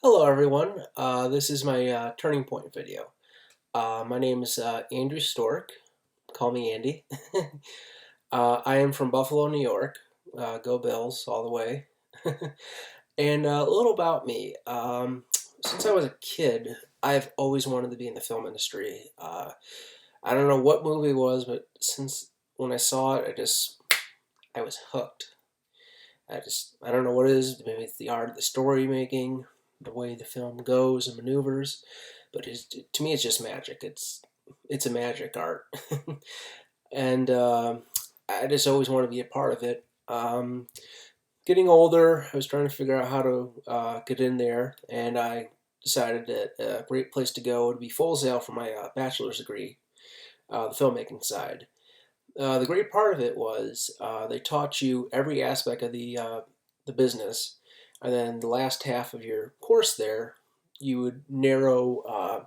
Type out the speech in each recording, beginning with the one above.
Hello everyone, this is my turning point video. My name is Andrew Stork, call me Andy. I am from Buffalo, New York, go Bills all the way. And a little about me. Since I was a kid, I've always wanted to be in the film industry. I don't know what movie it was, but since when I saw it, I was hooked. I don't know what it is. Maybe it's the art of the story making, the way the film goes and maneuvers, but to me, it's just magic. It's a magic art, and I just always want to be a part of it. Getting older, I was trying to figure out how to get in there, and I decided that a great place to go would be Full Sail for my bachelor's degree, the filmmaking side. The great part of it was they taught you every aspect of the business, and then the last half of your course there, you would narrow,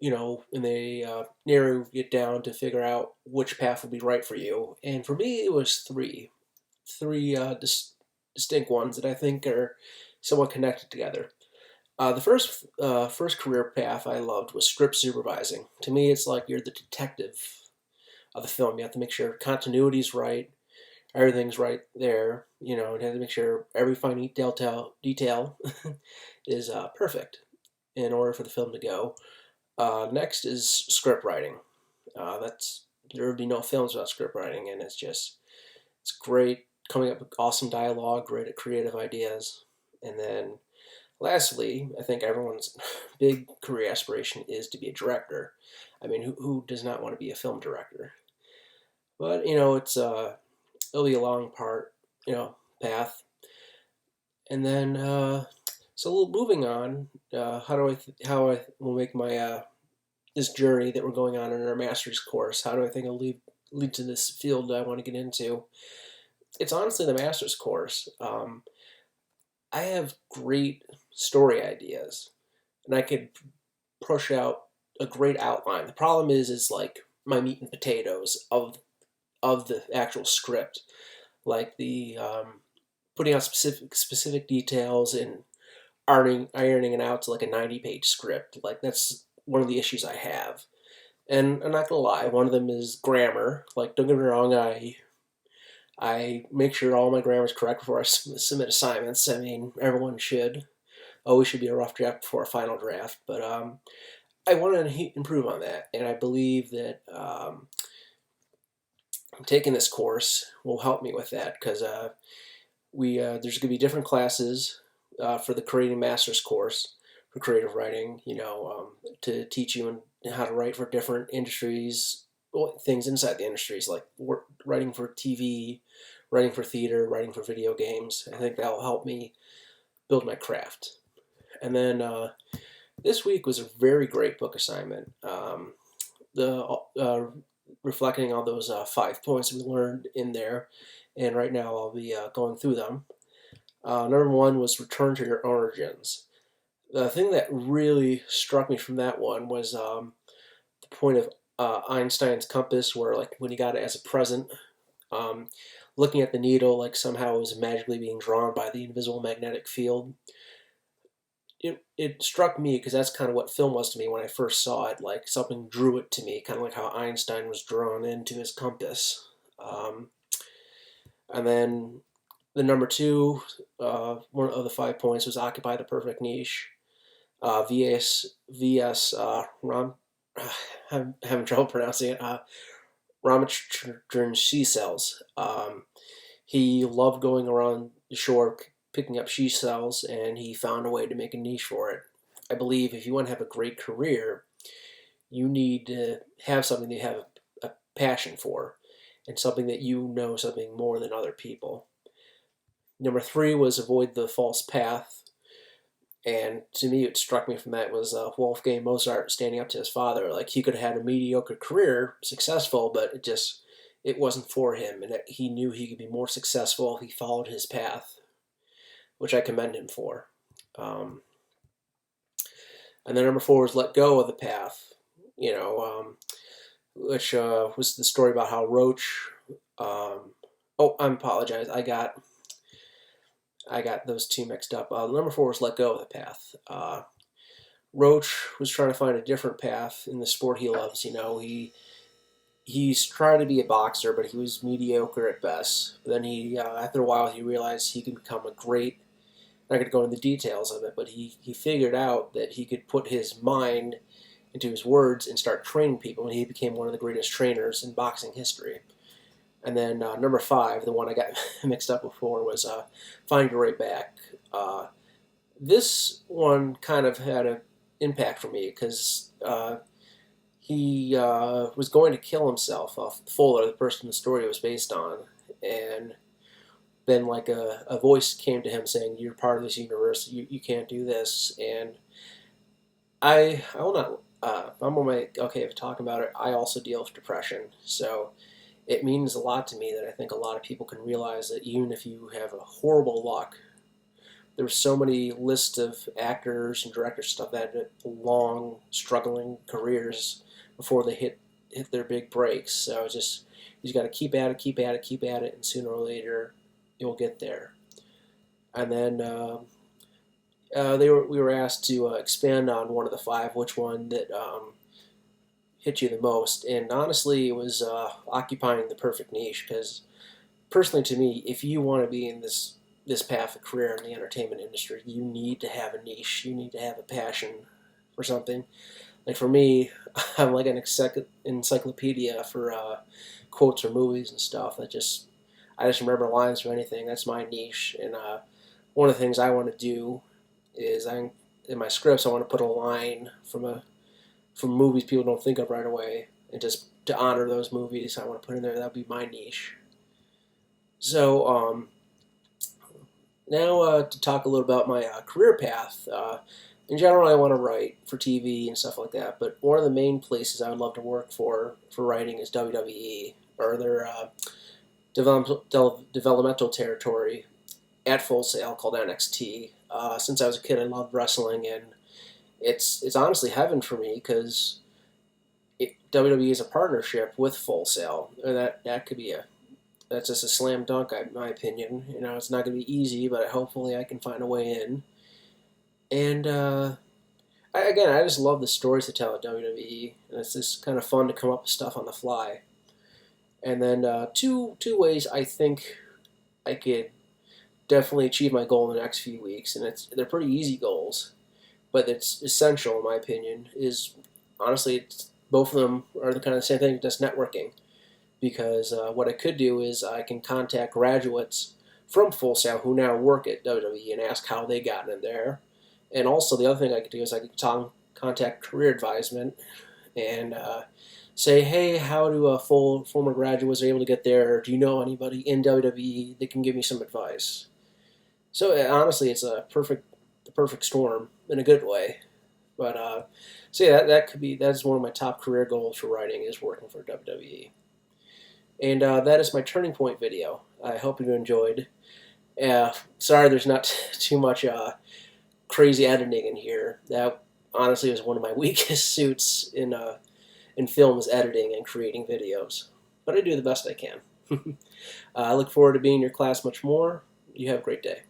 and they narrow it down to figure out which path would be right for you. And for me, it was three distinct ones that I think are somewhat connected together. The first career path I loved was script supervising. To me, it's like you're the detective of the film. You have to make sure continuity's right, everything's right there. You have to make sure every fine detail is perfect in order for the film to go. Next is script writing. That's There would be no films without script writing, and it's great coming up with awesome dialogue, great at creative ideas, and then lastly, I think everyone's big career aspiration is to be a director. I mean, who does not want to be a film director? But it'll be a long path. And then so moving on, how I will make my this journey that we're going on in our master's course. How do I think it'll lead to this field that I want to get into? It's honestly the master's course. I have great story ideas, and I could push out a great outline. The problem is like my meat and potatoes of the actual script, like the putting out specific details and ironing it out to like a 90-page script. Like that's one of the issues I have. And I'm not gonna lie, one of them is grammar. Like, don't get me wrong, I make sure all my grammar is correct before I submit assignments. I mean, everyone should. Always should be a rough draft before a final draft. But I want to improve on that, and I believe that taking this course will help me with that because we there's going to be different classes for the creating master's course for creative writing. To teach you how to write for different industries, well, things inside the industries like writing for TV, writing for theater, writing for video games. I think that'll help me build my craft. And then this week was a very great book assignment. The Reflecting all those 5 points we learned in there, and right now I'll be going through them. Number one was return to your origins. The thing that really struck me from that one was the point of Einstein's compass, where like when he got it as a present, um, looking at the needle like somehow it was magically being drawn by the invisible magnetic field. It struck me because that's kind of what film was to me when I first saw it. Like something drew it to me, kind of like how Einstein was drawn into his compass. Um, and then the number two, one of the 5 points was occupy the perfect niche. VS Ram, I'm having trouble pronouncing it. Ramachandran she cells. He loved going around the shore picking up she cells, and he found a way to make a niche for it. I believe if you want to have a great career, you need to have something that you have a passion for, and something that you know something more than other people. Number three was avoid the false path. And to me, what struck me from that was Wolfgang Mozart standing up to his father. Like he could have had a mediocre career, successful, but it wasn't for him, and he knew he could be more successful if he followed his path, which I commend him for. Um, and then number four was let go of the path. Which was the story about how Roach. Oh, I apologize. I got those two mixed up. Number 4 was Let Go of the Path. Roach was trying to find a different path in the sport he loves. He's trying to be a boxer, but he was mediocre at best. But then after a while, he realized he could become a great. I'm not going to go into the details of it, but he figured out that he could put his mind into his words and start training people, and he became one of the greatest trainers in boxing history. And then number 5, the one I got mixed up before, was Find Your Way Back. This one kind of had an impact for me because he was going to kill himself. Fuller, the person the story was based on, and then like a voice came to him saying, "You're part of this universe. You can't do this." And I will not. I'm on my okay of talking about it. I also deal with depression, so it means a lot to me that I think a lot of people can realize that even if you have a horrible luck, there's so many lists of actors and directors stuff that had long struggling careers before they hit their big breaks. So it's just you just got to keep at it, keep at it, keep at it, and sooner or later you'll get there. And then we were asked to expand on one of the 5, which one that hit you the most. And honestly, it was occupying the perfect niche because personally to me, if you want to be in this path of career in the entertainment industry, you need to have a niche. You need to have a passion for something. Like for me, I'm like an encyclopedia for quotes or movies and stuff. I just remember lines or anything. That's my niche. And one of the things I want to do is in my scripts I want to put a line from movies people don't think of right away, and just to honor those movies I want to put in there. That'd be my niche. So now to talk a little about my career path. In general, I want to write for TV and stuff like that, but one of the main places I would love to work for writing is WWE, or their developmental territory at Full Sail called NXT. Since I was a kid, I loved wrestling, and it's honestly heaven for me because WWE is a partnership with Full Sail. That could be that's just a slam dunk, in my opinion. It's not going to be easy, but hopefully I can find a way in. And I just love the stories to tell at WWE, and it's just kind of fun to come up with stuff on the fly. And then two ways I think I could definitely achieve my goal in the next few weeks, and they're pretty easy goals, but it's essential in my opinion. Is honestly, both of them are the kind of the same thing, just networking. Because what I could do is I can contact graduates from Full Sail who now work at WWE and ask how they got in there. And also the other thing I could do is I could contact career advisement and say, hey, how do former graduates are able to get there? Do you know anybody in WWE that can give me some advice? So honestly, it's the perfect storm in a good way. But so yeah, that's one of my top career goals for writing is working for WWE. And that is my turning point video. I hope you enjoyed. Sorry, there's not too much crazy editing in here. That honestly was one of my weakest suits in film, is editing and creating videos. But I do the best I can. I look forward to being in your class much more. You have a great day.